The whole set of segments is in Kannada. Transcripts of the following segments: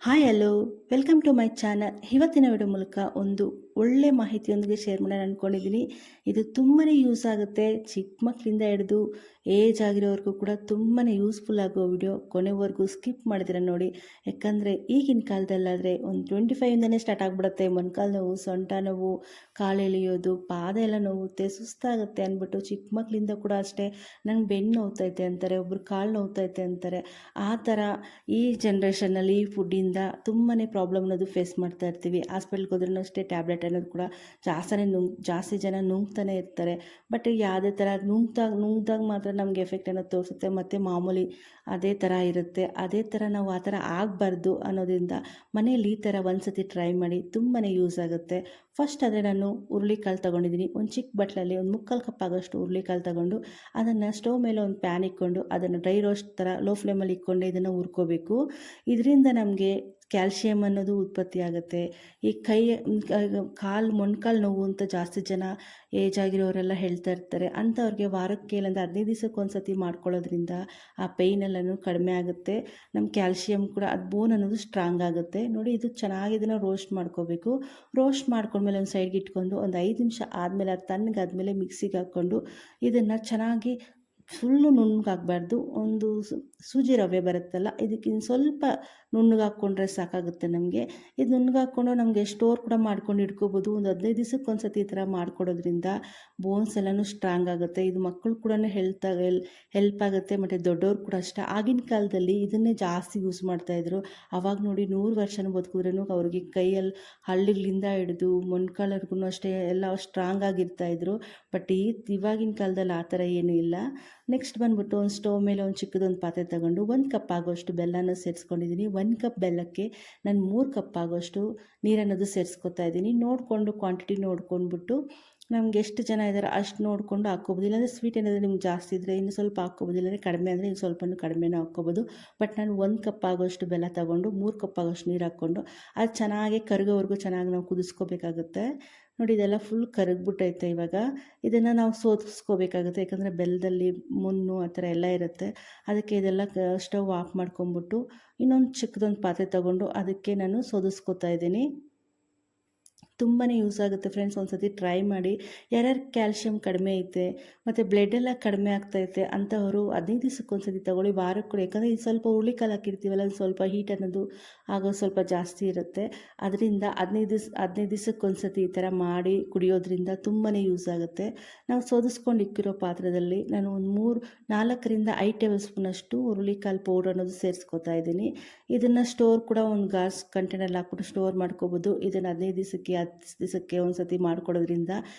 Hi hello welcome to my channel. ಇವತ್ತಿನ ವಿಡಿಯೋ ಮೂಲಕ ಒಂದು ಒಳ್ಳೆ ಮಾಹಿತಿಯೊಂದಿಗೆ ಶೇರ್ ಮಾಡೋಣ ಅಂದ್ಕೊಂಡಿದ್ದೀನಿ. ಇದು ತುಂಬಾ ಯೂಸ್ ಆಗುತ್ತೆ. ಚಿಕ್ಕ ಮಕ್ಕಳಿಂದ ಹಿಡಿದು ಏಜ್ ಆಗಿರೋವರೆಗೂ ಕೂಡ ತುಂಬಾ ಯೂಸ್ಫುಲ್ ಆಗೋ ವಿಡಿಯೋ. ಕೊನೆವರೆಗೂ ಸ್ಕಿಪ್ ಮಾಡಿದ್ರೆ ನೋಡಿ. ಯಾಕಂದರೆ ಈಗಿನ ಕಾಲದಲ್ಲಾದರೆ ಒಂದು 25ಇಂದನೇ ಸ್ಟಾರ್ಟ್ ಆಗಿಬಿಡುತ್ತೆ. ಮೊಣಕಾಲು ನೋವು, ಸೊಂಟ ನೋವು, ಕಾಲು ಎಳೆಯೋದು, ಪಾದ ಎಲ್ಲ ನೋವುತ್ತೆ, ಸುಸ್ತಾಗುತ್ತೆ ಅಂದ್ಬಿಟ್ಟು ಚಿಕ್ಕ ಮಕ್ಕಳಿಂದ ಕೂಡ ಅಷ್ಟೇ ನಂಗೆ ಬೆನ್ನು ನೋವ್ತೈತೆ ಅಂತಾರೆ, ಒಬ್ರು ಕಾಲು ನೋವ್ತೈತೆ ಅಂತಾರೆ. ಆ ಥರ ಈ ಜನ್ರೇಷನ್ನಲ್ಲಿ ಈ ಫುಡ್ಡಿಂದ ತುಂಬಾ ಪ್ರಾಬ್ಲಮ್ ಅನ್ನೋದು ಫೇಸ್ ಮಾಡ್ತಾ ಇರ್ತೀವಿ. ಹಾಸ್ಪಿಟ್ಲ್ಗೆ ಹೋದ್ರೂ ಅಷ್ಟೇ ಟ್ಯಾಬ್ಲೆಟ್ ಅನ್ನೋದು ಕೂಡ ಜಾಸ್ತಿ ಜನ ನುಂಗ್ತಾನೆ ಇರ್ತಾರೆ. ಬಟ್ ಯಾವುದೇ ಥರ ನುಂಗ್ದಾಗ ಮಾತ್ರ ನಮಗೆ ಎಫೆಕ್ಟ್ ಅನ್ನೋದು ತೋರಿಸುತ್ತೆ, ಮತ್ತು ಮಾಮೂಲಿ ಅದೇ ಥರ ಇರುತ್ತೆ. ಅದೇ ಥರ ನಾವು ಆ ಥರ ಆಗಬಾರ್ದು ಅನ್ನೋದ್ರಿಂದ ಮನೆಯಲ್ಲಿ ಈ ಥರ ಒಂದು ಸತಿ ಟ್ರೈ ಮಾಡಿ, ತುಂಬಾ ಯೂಸ್ ಆಗುತ್ತೆ. ಫಸ್ಟ್ ಆದರೆ ನಾನು ಹುರುಳಿಕಾಳು ತೊಗೊಂಡಿದ್ದೀನಿ. ಒಂದು ಚಿಕ್ಕ ಬಟ್ಲಲ್ಲಿ ಒಂದು ಮುಕ್ಕಾಲು ಕಪ್ ಆಗೋಷ್ಟು ಹುರುಳಿಕಾಳು ತೊಗೊಂಡು ಅದನ್ನು ಸ್ಟವ್ ಮೇಲೆ ಒಂದು ಪ್ಯಾನ್ ಇಕ್ಕೊಂಡು ಅದನ್ನು ಡ್ರೈ ರೋಸ್ಟ್ ಥರ ಲೋ ಫ್ಲೇಮಲ್ಲಿ ಇಕ್ಕೊಂಡು ಇದನ್ನು ಹುರ್ಕೋಬೇಕು. ಇದರಿಂದ ನಮಗೆ ಕ್ಯಾಲ್ಶಿಯಮ್ ಅನ್ನೋದು ಉತ್ಪತ್ತಿ ಆಗುತ್ತೆ. ಈ ಮೊಣಕಾಲು ನೋವು ಅಂತ ಜಾಸ್ತಿ ಜನ ಏಜ್ ಆಗಿರೋರೆಲ್ಲ ಹೇಳ್ತಾ ಇರ್ತಾರೆ. ಅಂಥವ್ರಿಗೆ ವಾರಕ್ಕೆ ಇಲ್ಲಾಂದರೆ 15 ದಿವಸಕ್ಕೆ ಒಂದು ಸತಿ ಮಾಡ್ಕೊಳ್ಳೋದ್ರಿಂದ ಆ ಪೇಯ್ನೆಲ್ಲನೂ ಕಡಿಮೆ ಆಗುತ್ತೆ. ನಮ್ಮ ಕ್ಯಾಲ್ಶಿಯಮ್ ಕೂಡ ಅದು ಬೋನ್ ಅನ್ನೋದು ಸ್ಟ್ರಾಂಗ್ ಆಗುತ್ತೆ. ನೋಡಿ, ಇದು ಚೆನ್ನಾಗಿ ಇದನ್ನು ರೋಸ್ಟ್ ಮಾಡ್ಕೋಬೇಕು. ರೋಸ್ಟ್ ಮಾಡ್ಕೊಂಡ್ಮೇಲೆ ಒಂದು ಸೈಡ್ಗೆ ಇಟ್ಕೊಂಡು ಒಂದು 5 ನಿಮಿಷ ಆದಮೇಲೆ ಅದು ತಣ್ಣಗಾದ್ಮೇಲೆ ಮಿಕ್ಸಿಗೆ ಹಾಕ್ಕೊಂಡು ಇದನ್ನು ಚೆನ್ನಾಗಿ ಫುಲ್ಲು ನುಣ್ಣಗಾಗಬಾರ್ದು. ಒಂದು ಸೂಜಿ ರವೆ ಬರುತ್ತಲ್ಲ, ಇದಕ್ಕಿಂತ ಸ್ವಲ್ಪ ನುಣ್ಣಗೆ ಹಾಕ್ಕೊಂಡ್ರೆ ಸಾಕಾಗುತ್ತೆ ನಮಗೆ. ಇದು ನುಣ್ಣಗೆ ಹಾಕ್ಕೊಂಡು ನಮಗೆ ಸ್ಟೋರ್ ಕೂಡ ಮಾಡ್ಕೊಂಡು ಇಟ್ಕೋಬೋದು. ಒಂದು 15 ದಿವಸಕ್ಕೆ ಒಂದು ಸತಿ ಈ ಥರ ಮಾಡ್ಕೊಡೋದ್ರಿಂದ ಬೋನ್ಸ್ ಎಲ್ಲನೂ ಸ್ಟ್ರಾಂಗ್ ಆಗುತ್ತೆ. ಇದು ಮಕ್ಕಳು ಕೂಡ ಹೆಲ್ಪ್ ಆಗುತ್ತೆ, ಮತ್ತು ದೊಡ್ಡವ್ರು ಕೂಡ ಅಷ್ಟೇ. ಆಗಿನ ಕಾಲದಲ್ಲಿ ಇದನ್ನೇ ಜಾಸ್ತಿ ಯೂಸ್ ಮಾಡ್ತಾಯಿದ್ರು. ಅವಾಗ ನೋಡಿ 100 ವರ್ಷನೂ ಬದುಕಿದ್ರೂ ಅವ್ರಿಗೆ ಕೈಯಲ್ಲಿ ಹಳ್ಳಿಗಳಿಂದ ಹಿಡಿದು ಮೊಣಕಾಲವರೆಗೂ ಅಷ್ಟೇ ಎಲ್ಲ ಸ್ಟ್ರಾಂಗ್ ಆಗಿರ್ತಾಯಿದ್ರು. ಬಟ್ ಇವಾಗಿನ ಕಾಲದಲ್ಲಿ ಆ ಥರ ಏನೂ ಇಲ್ಲ. ನೆಕ್ಸ್ಟ್ ಬಂದ್ಬಿಟ್ಟು ಒಂದು ಸ್ಟವ್ ಮೇಲೆ ಒಂದು ಚಿಕ್ಕದೊಂದು ಪಾತ್ರೆ ತಗೊಂಡು 1 ಕಪ್ ಆಗೋಷ್ಟು ಬೆಲ್ಲನ ಸೇರಿಸ್ಕೊಂಡಿದ್ದೀನಿ. 1 ಕಪ್ ಬೆಲ್ಲಕ್ಕೆ ನಾನು 3 ಕಪ್ ಆಗೋಷ್ಟು ನೀರನ್ನೋದು ಸೇರಿಸ್ಕೊತಾ ಇದ್ದೀನಿ. ನೋಡಿಕೊಂಡು ಕ್ವಾಂಟಿಟಿ ನೋಡ್ಕೊಂಡ್ಬಿಟ್ಟು ನಮ್ಗೆ ಎಷ್ಟು ಜನ ಇದ್ದಾರೆ ಅಷ್ಟು ನೋಡಿಕೊಂಡು ಹಾಕ್ಕೋಬೋದು. ಇಲ್ಲಾಂದರೆ ಸ್ವೀಟ್ ಏನಾದರೂ ನಿಮ್ಗೆ ಜಾಸ್ತಿ ಇದ್ದರೆ ಇನ್ನು ಸ್ವಲ್ಪ ಹಾಕ್ಕೋಬೋದು, ಇಲ್ಲಾಂದರೆ ಕಡಿಮೆ ಅಂದರೆ ಇನ್ನು ಸ್ವಲ್ಪ ಕಡಿಮೆನೂ ಹಾಕ್ಕೋಬೋದು. ಬಟ್ ನಾನು 1 ಕಪ್ ಆಗೋಷ್ಟು ಬೆಲ್ಲ ತಗೊಂಡು 3 ಕಪ್ ಆಗೋಷ್ಟು ನೀರು ಹಾಕ್ಕೊಂಡು ಅದು ಚೆನ್ನಾಗಿ ಕರಗೋವರೆಗೂ ಚೆನ್ನಾಗಿ ನಾವು ಕುದಿಸ್ಕೋಬೇಕಾಗುತ್ತೆ. ನೋಡಿ, ಇದೆಲ್ಲ ಫುಲ್ ಕರಗ್ಬಿಟ್ಟೈತೆ. ಇವಾಗ ಇದನ್ನು ನಾವು ಸೋದಿಸ್ಕೋಬೇಕಾಗುತ್ತೆ, ಯಾಕಂದರೆ ಬೆಲ್ಲದಲ್ಲಿ ಮುನ್ನು ಆ ಥರ ಎಲ್ಲ ಇರುತ್ತೆ. ಅದಕ್ಕೆ ಇದೆಲ್ಲ ಸ್ಟವ್ ಆಫ್ ಮಾಡ್ಕೊಂಬಿಟ್ಟು ಇನ್ನೊಂದು ಚಿಕ್ಕದೊಂದು ಪಾತ್ರೆ ತಗೊಂಡು ಅದಕ್ಕೆ ನಾನು ಸೋದಿಸ್ಕೋತಾ ಇದ್ದೀನಿ. ತುಂಬಾ ಯೂಸ್ ಆಗುತ್ತೆ ಫ್ರೆಂಡ್ಸ್. ಒಂದು ಸತಿ ಟ್ರೈ ಮಾಡಿ. ಯಾರ್ಯಾರು ಕ್ಯಾಲ್ಶಿಯಮ್ ಕಡಿಮೆ ಐತೆ ಮತ್ತು ಬ್ಲಡ್ಡೆಲ್ಲ ಕಡಿಮೆ ಆಗ್ತೈತೆ ಅಂಥವರು 15 ದಿವಸಕ್ಕೆ ಒಂದು ಸತಿ ತೊಗೊಳ್ಳಿ, ವಾರಕ್ಕೆ ಕೂಡ. ಯಾಕಂದರೆ ಇದು ಸ್ವಲ್ಪ ಹುರುಳಿಕಾಳು ಹಾಕಿರ್ತೀವಲ್ಲ, ಅದು ಸ್ವಲ್ಪ ಹೀಟ್ ಅನ್ನೋದು ಆಗೋದು ಸ್ವಲ್ಪ ಜಾಸ್ತಿ ಇರುತ್ತೆ. ಅದರಿಂದ 15 ದಿವಸಕ್ಕೆ ಒಂದು ಸತಿ ಈ ಥರ ಮಾಡಿ ಕುಡಿಯೋದ್ರಿಂದ ತುಂಬಾ ಯೂಸ್ ಆಗುತ್ತೆ. ನಾವು ಸೋದಿಸ್ಕೊಂಡು ಇಕ್ಕಿರೋ ಪಾತ್ರದಲ್ಲಿ ನಾನು ಒಂದು 4ರಿಂದ 5 ಟೇಬಲ್ ಸ್ಪೂನಷ್ಟು ಹುರುಳಿಕಾಳು ಪೌಡ್ರ್ ಅನ್ನೋದು ಸೇರಿಸ್ಕೊತಾ ಇದ್ದೀನಿ. ಇದನ್ನು ಸ್ಟೋರ್ ಕೂಡ ಒಂದು ಗ್ಲಾಸ್ ಕಂಟೈನಲ್ಲಿ ಹಾಕ್ಬಿಟ್ಟು ಸ್ಟೋರ್ ಮಾಡ್ಕೋಬೋದು. ಇದನ್ನು 15 ದಿವಸಕ್ಕೆ 10 ದಿವಸಕ್ಕೆ ಒಂದು ಸತಿ ಮಾಡ್ಕೊಡೋದ್ರಿಂದ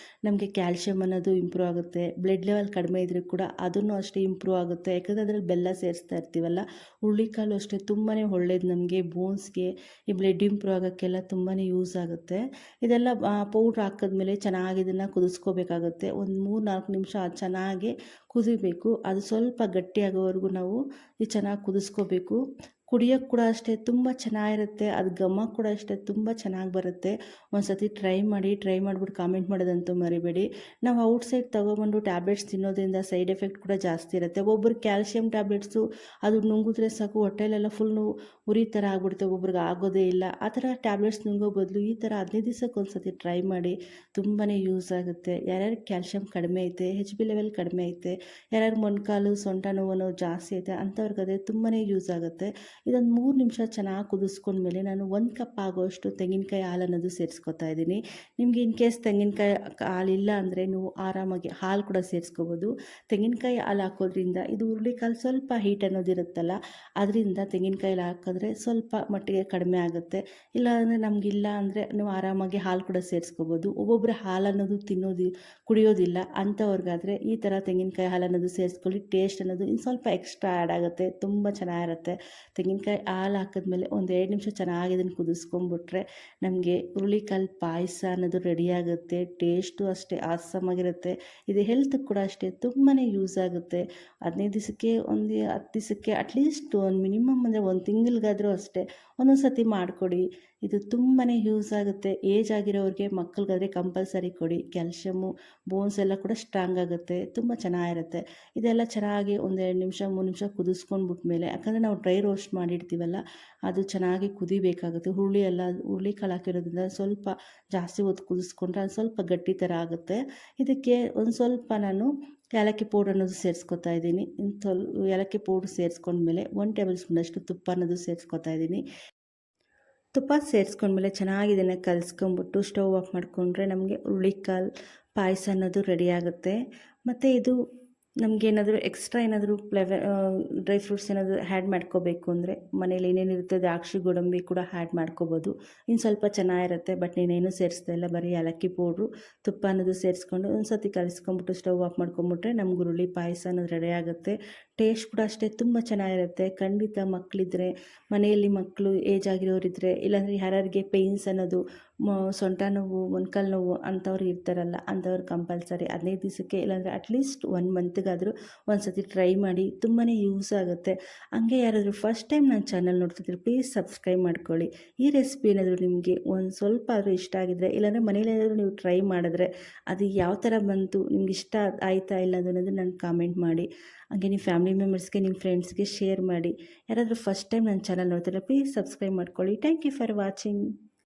ನಮಗೆ ಕ್ಯಾಲ್ಶಿಯಮ್ ಅನ್ನೋದು ಇಂಪ್ರೂವ್ ಆಗುತ್ತೆ. ಬ್ಲಡ್ ಲೆವೆಲ್ ಕಡಿಮೆ ಇದ್ದರೂ ಕೂಡ ಅದನ್ನು ಅಷ್ಟೇ ಇಂಪ್ರೂವ್ ಆಗುತ್ತೆ. ಯಾಕಂದರೆ ಅದರಲ್ಲಿ ಬೆಲ್ಲ ಸೇರಿಸ್ತಾ ಇರ್ತೀವಲ್ಲ. ಹುರುಳಿಕಾಳು ಅಷ್ಟೇ ತುಂಬಾ ಒಳ್ಳೇದು ನಮಗೆ ಬೋನ್ಸ್ಗೆ, ಈ ಬ್ಲಡ್ ಇಂಪ್ರೂವ್ ಆಗೋಕ್ಕೆಲ್ಲ ತುಂಬಾ ಯೂಸ್ ಆಗುತ್ತೆ. ಇದೆಲ್ಲ ಪೌಡ್ರ್ ಹಾಕಿದ್ಮೇಲೆ ಚೆನ್ನಾಗಿ ಇದನ್ನು ಕುದಿಸ್ಕೋಬೇಕಾಗುತ್ತೆ. ಒಂದು 3-4 ನಿಮಿಷ ಚೆನ್ನಾಗಿ ಕುದಿಬೇಕು. ಅದು ಸ್ವಲ್ಪ ಗಟ್ಟಿಯಾಗೋವರೆಗೂ ನಾವು ಇದು ಚೆನ್ನಾಗಿ ಕುದಿಸ್ಕೋಬೇಕು. ಕುಡಿಯೋಕ್ಕೆ ಕೂಡ ಅಷ್ಟೇ ತುಂಬ ಚೆನ್ನಾಗಿರುತ್ತೆ. ಅದು ಘಮ ಕೂಡ ಅಷ್ಟೇ ತುಂಬ ಚೆನ್ನಾಗಿ ಬರುತ್ತೆ. ಒಂದು ಸತಿ ಟ್ರೈ ಮಾಡಿಬಿಟ್ಟು ಕಾಮೆಂಟ್ ಮಾಡೋದಂತೂ ಮರಿಬೇಡಿ. ನಾವು ಔಟ್ಸೈಡ್ ತೊಗೊಬಂದು ಟ್ಯಾಬ್ಲೆಟ್ಸ್ ತಿನ್ನೋದ್ರಿಂದ ಸೈಡ್ ಎಫೆಕ್ಟ್ ಕೂಡ ಜಾಸ್ತಿ ಇರುತ್ತೆ. ಒಬ್ಬೊಬ್ರು ಕ್ಯಾಲ್ಶಿಯಂ ಟ್ಯಾಬ್ಲೆಟ್ಸು ಅದು ನುಂಗಿದ್ರೆ ಸಾಕು ಹೊಟ್ಟೆಲೆಲ್ಲ ಫುಲ್ ಉರಿ ಥರ ಆಗ್ಬಿಡುತ್ತೆ, ಒಬ್ಬೊಬ್ರಿಗೆ ಆಗೋದೇ ಇಲ್ಲ. ಆ ಥರ ಟ್ಯಾಬ್ಲೆಟ್ಸ್ ನುಂಗೋ ಬದಲು ಈ ಥರ 15 ದಿವಸಕ್ಕೆ ಒಂದು ಸತಿ ಟ್ರೈ ಮಾಡಿ, ತುಂಬಾ ಯೂಸ್ ಆಗುತ್ತೆ. ಯಾರ್ಯಾರು ಕ್ಯಾಲ್ಶಿಯಂ ಕಡಿಮೆ ಐತೆ, HB ಲೆವೆಲ್ ಕಡಿಮೆ ಐತೆ, ಯಾರ್ಯಾರು ಮೊಣಕಾಲು ಸೊಂಟ ನೋವು ಜಾಸ್ತಿ ಐತೆ ಅಂಥವ್ರಿಗೆ ಅದೇ ತುಂಬಾ ಯೂಸ್ ಆಗುತ್ತೆ. ಇದೊಂದು 3 ನಿಮಿಷ ಚೆನ್ನಾಗಿ ಕುದಿಸ್ಕೊಂಡ್ಮೇಲೆ ನಾನು 1 ಕಪ್ ಆಗೋಷ್ಟು ತೆಂಗಿನಕಾಯಿ ಹಾಲು ಅನ್ನೋದು ಸೇರಿಸ್ಕೊತಾ ಇದ್ದೀನಿ. ನಿಮಗೆ ಇನ್ ಕೇಸ್ ತೆಂಗಿನಕಾಯಿ ಹಾಲಿಲ್ಲ ಅಂದರೆ ನೀವು ಆರಾಮಾಗಿ ಹಾಲು ಕೂಡ ಸೇರಿಸ್ಕೋಬೋದು. ತೆಂಗಿನಕಾಯಿ ಹಾಲು ಹಾಕೋದ್ರಿಂದ ಇದು ಹುರುಳಿಕಾಳು ಸ್ವಲ್ಪ ಹೀಟ್ ಅನ್ನೋದಿರುತ್ತಲ್ಲ, ಅದರಿಂದ ತೆಂಗಿನಕಾಯಿ ಹಾಕಿದ್ರೆ ಸ್ವಲ್ಪ ಮಟ್ಟಿಗೆ ಕಡಿಮೆ ಆಗುತ್ತೆ. ಇಲ್ಲ ಅಂದರೆ ನಮಗಿಲ್ಲ ಅಂದರೆ ನೀವು ಆರಾಮಾಗಿ ಹಾಲು ಕೂಡ ಸೇರಿಸ್ಕೋಬೋದು. ಒಬ್ಬೊಬ್ಬರು ಹಾಲು ಅನ್ನೋದು ಕುಡಿಯೋದಿಲ್ಲ ಅಂಥವ್ರಿಗಾದರೆ ಈ ಥರ ತೆಂಗಿನಕಾಯಿ ಹಾಲು ಅನ್ನೋದು ಸೇರಿಸ್ಕೊಳ್ಳಿ. ಟೇಸ್ಟ್ ಅನ್ನೋದು ಇನ್ನು ಸ್ವಲ್ಪ ಎಕ್ಸ್ಟ್ರಾ ಆ್ಯಡ್ ಆಗುತ್ತೆ, ತುಂಬ ಚೆನ್ನಾಗಿರುತ್ತೆ. ತೆಂಗಿನಕಾಯಿ ಹಾಲು ಹಾಕಿದ್ಮೇಲೆ ಒಂದು 2 ನಿಮಿಷ ಚೆನ್ನಾಗಿ ಇದನ್ನು ಕುದಿಸ್ಕೊಂಡ್ಬಿಟ್ರೆ ನಮಗೆ ಹುರುಳಿಕಾಳು ಪಾಯಸ ಅನ್ನೋದು ರೆಡಿಯಾಗುತ್ತೆ. ಟೇಸ್ಟು ಅಷ್ಟೇ ಆಸಮಾಗಿರುತ್ತೆ. ಇದು ಹೆಲ್ತ್ಗೆ ಕೂಡ ಅಷ್ಟೇ ತುಂಬಾ ಯೂಸ್ ಆಗುತ್ತೆ. 15 ದಿವಸಕ್ಕೆ ಒಂದು 10 ದಿವಸಕ್ಕೆ ಅಟ್ಲೀಸ್ಟ್ ಒಂದು ಮಿನಿಮಮ್ ಅಂದರೆ 1 ತಿಂಗಳಿಗಾದರೂ ಅಷ್ಟೇ ಒಂದೊಂದು ಸತಿ ಮಾಡಿಕೊಡಿ. ಇದು ತುಂಬಾ ಯೂಸ್ ಆಗುತ್ತೆ. ಏಜ್ ಆಗಿರೋರಿಗೆ, ಮಕ್ಕಳಿಗಾದರೆ ಕಂಪಲ್ಸರಿ ಕೊಡಿ. ಕ್ಯಾಲ್ಶಿಯಮ್ಮು ಬೋನ್ಸ್ ಎಲ್ಲ ಕೂಡ ಸ್ಟ್ರಾಂಗ್ ಆಗುತ್ತೆ, ತುಂಬ ಚೆನ್ನಾಗಿರುತ್ತೆ. ಇದೆಲ್ಲ ಚೆನ್ನಾಗಿ ಒಂದು 2 ನಿಮಿಷ 3 ನಿಮಿಷ ಕುದಿಸ್ಕೊಂಡ್ಬಿಟ್ಮೇಲೆ, ಯಾಕಂದರೆ ನಾವು ಡ್ರೈ ರೋಸ್ಟ್ ಮಾಡಿರ್ತೀವಲ್ಲ ಅದು ಚೆನ್ನಾಗಿ ಕುದಿಬೇಕಾಗುತ್ತೆ. ಹುರುಳಿ ಕಾಳು ಹಾಕಿರೋದ್ರಿಂದ ಸ್ವಲ್ಪ ಜಾಸ್ತಿ ಹೊತ್ತು ಕುದಿಸ್ಕೊಂಡ್ರೆ ಅದು ಸ್ವಲ್ಪ ಗಟ್ಟಿ ಥರ ಆಗುತ್ತೆ. ಇದಕ್ಕೆ ಒಂದು ಸ್ವಲ್ಪ ನಾನು ಏಲಕ್ಕಿ ಪೌಡ್ರ್ ಅನ್ನೋದು ಸೇರಿಸ್ಕೊತಾ ಇದ್ದೀನಿ. ಏಲಕ್ಕಿ ಪೌಡ್ರ್ ಸೇರಿಸ್ಕೊಂಡ್ಮೇಲೆ 1 ಟೇಬಲ್ ಸ್ಪೂನಷ್ಟು ತುಪ್ಪ ಅನ್ನೋದು ಸೇರಿಸ್ಕೊತಾ ಇದ್ದೀನಿ. ತುಪ್ಪ ಸೇರಿಸ್ಕೊಂಡ್ಮೇಲೆ ಚೆನ್ನಾಗಿ ಇದನ್ನು ಕಲಿಸ್ಕೊಂಬಿಟ್ಟು ಸ್ಟವ್ ಆಫ್ ಮಾಡಿಕೊಂಡ್ರೆ ನಮಗೆ ಹುರುಳಿಕಾಳು ಪಾಯಸ ಅನ್ನೋದು ರೆಡಿಯಾಗುತ್ತೆ. ಮತ್ತು ಇದು ನಮಗೇನಾದರೂ ಎಕ್ಸ್ಟ್ರಾ ಏನಾದರೂ ಡ್ರೈ ಫ್ರೂಟ್ಸ್ ಏನಾದರೂ ಆ್ಯಡ್ ಮಾಡ್ಕೋಬೇಕು ಅಂದರೆ ಮನೇಲಿ ಏನೇನಿರುತ್ತೆ ದ್ರಾಕ್ಷಿ ಗೋಡಂಬಿ ಕೂಡ ಆ್ಯಡ್ ಮಾಡ್ಕೋಬೋದು. ಇನ್ನು ಸ್ವಲ್ಪ ಚೆನ್ನಾಗಿರುತ್ತೆ. ಬಟ್ ನೀನೇನು ಸೇರಿಸ್ತಾ ಇಲ್ಲ, ಬರೀ ಏಲಕ್ಕಿ ಪೌಡ್ರು ತುಪ್ಪ ಅನ್ನೋದು ಸೇರಿಸ್ಕೊಂಡು ಒಂದು ಸರ್ತಿ ಕಲಿಸ್ಕೊಂಬಿಟ್ಟು ಸ್ಟವ್ ಆಫ್ ಮಾಡ್ಕೊಂಬಿಟ್ರೆ ನಮ್ಗೆ ಹುರುಳಿ ಪಾಯಸ ಅನ್ನೋದು ರೆಡಿಯಾಗುತ್ತೆ. ಟೇಸ್ಟ್ ಕೂಡ ಅಷ್ಟೇ ತುಂಬ ಚೆನ್ನಾಗಿರುತ್ತೆ. ಖಂಡಿತ ಮಕ್ಕಳಿದ್ರೆ, ಮನೆಯಲ್ಲಿ ಮಕ್ಕಳು ಏಜ್ ಆಗಿರೋರಿದ್ದರೆ, ಇಲ್ಲಾಂದರೆ ಯಾರ್ಯಾರಿಗೆ ಪೇಯ್ನ್ಸ್ ಅನ್ನೋದು ಸೊಂಟ ನೋವು, ಮೊಣಕಾಲು ನೋವು ಅಂಥವ್ರು ಇರ್ತಾರಲ್ಲ, ಅಂಥವ್ರು ಕಂಪಲ್ಸರಿ 15 ದಿವಸಕ್ಕೆ ಇಲ್ಲಾಂದರೆ ಅಟ್ಲೀಸ್ಟ್ 1 ಮಂತ್ಗಾದರೂ ಒಂದು ಸತಿ ಟ್ರೈ ಮಾಡಿ. ತುಂಬಾ ಯೂಸ್ ಆಗುತ್ತೆ. ಹಂಗೆ ಯಾರಾದರೂ ಫಸ್ಟ್ ಟೈಮ್ ನನ್ನ ಚಾನಲ್ ನೋಡ್ತಿದ್ರೆ ಪ್ಲೀಸ್ ಸಬ್ಸ್ಕ್ರೈಬ್ ಮಾಡ್ಕೊಳ್ಳಿ. ಈ ರೆಸಿಪಿ ಏನಾದರೂ ನಿಮಗೆ ಒಂದು ಸ್ವಲ್ಪ ಆದರೂ ಇಷ್ಟ ಆಗಿದ್ರೆ, ಇಲ್ಲಾಂದರೆ ಮನೇಲಿ ಏನಾದರೂ ನೀವು ಟ್ರೈ ಮಾಡಿದ್ರೆ ಅದು ಯಾವ ಥರ ಬಂತು, ನಿಮ್ಗೆ ಇಷ್ಟ ಆಯಿತಾ ಇಲ್ಲ ಅನ್ನೋದು ನನಗೆ ಕಾಮೆಂಟ್ ಮಾಡಿ. ಹಾಗೆ ನಿಮ್ಮ ಫ್ಯಾಮಿಲಿ ಮೆಂಬರ್ಸ್ಗೆ, ನಿಮ್ಮ ಫ್ರೆಂಡ್ಸ್ಗೆ ಶೇರ್ ಮಾಡಿ. ಯಾರಾದರೂ ಫಸ್ಟ್ ಟೈಮ್ ನನ್ನ ಚಾನಲ್ ನೋಡ್ತಿದ್ರೆ ಪ್ಲೀಸ್ ಸಬ್ಸ್ಕ್ರೈಬ್ ಮಾಡ್ಕೊಳ್ಳಿ. Thank you for watching.